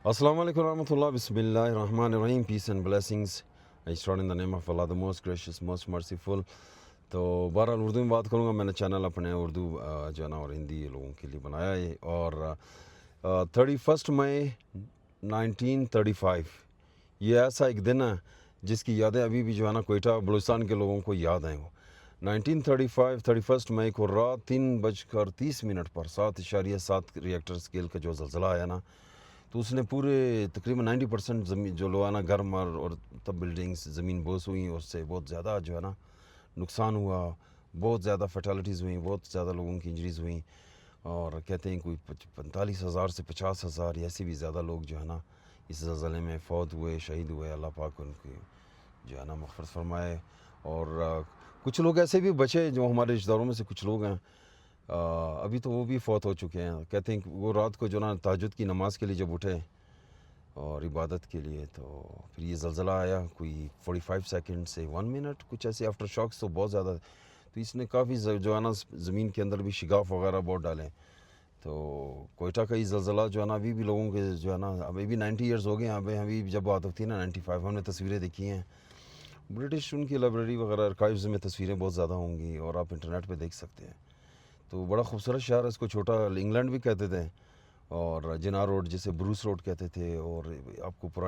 Assalamu alaikum warahmatullah, bismillahir rahmanir rahim, peace and blessings. I start in the name of Allah, the most gracious, most merciful. تو بہرحال اردو میں بات کروں گا. میں نے چینل اپنے اردو جو ہے نا اور ہندی لوگوں کے لیے بنایا ہے. اور 31 مئی 1935 یہ ایسا ایک دن ہے جس کی یادیں ابھی بھی جو ہے نا کوئٹہ بلوچستان کے لوگوں کو یاد ہیں. وہ 1935 31 مئی کو رات 3:30 پر 7.7 ریکٹر اسکیل کا جو زلزلہ آیا نا، تو اس نے پورے تقریباً 90% زمین جو لو ہے نا گھر مر اور تب بلڈنگس زمین بوس ہوئیں، اور اس سے بہت زیادہ جو ہے نا نقصان ہوا. بہت زیادہ فیٹالٹیز ہوئیں، بہت زیادہ لوگوں کی انجریز ہوئیں. اور کہتے ہیں کوئی 45,000 سے 50,000 ایسے بھی زیادہ لوگ جو ہے نا اس زلزلے میں فوت ہوئے، شہید ہوئے. اللہ پاک ان کی جو ہے نا مغفرت فرمائے. اور کچھ لوگ ایسے بھی بچے جو ہمارے رشتہ داروں میں سے کچھ لوگ ہیں ابھی تو وہ بھی فوت ہو چکے ہیں. کہتے ہیں کہ وہ رات کو جو نا تہجد کی نماز کے لیے جب اٹھے اور عبادت کے لیے، تو پھر یہ زلزلہ آیا کوئی 45 سیکنڈ سے 1 منٹ کچھ ایسے آفٹر شاکس تو بہت زیادہ. تو اس نے کافی جو ہے نا زمین کے اندر بھی شگاف وغیرہ بہت ڈالیں. تو کوئٹہ کا یہ زلزلہ جو ہے نا ابھی بھی لوگوں کے جو ہے نا ابھی بھی 90 ایئرز ہو گئے ہیں. ابھی جب بات ہوتی ہے نا 95 ہم نے تصویریں دیکھی ہیں. برٹش ان کی لائبریری وغیرہ آرکائیوز میں تصویریں بہت زیادہ ہوں گی اور آپ انٹرنیٹ پہ دیکھ سکتے ہیں. تو بڑا خوبصورت شہر ہے، اس کو چھوٹا انگلینڈ بھی کہتے تھے، اور جناح روڈ جسے بروس روڈ کہتے تھے. اور آپ کو پرانا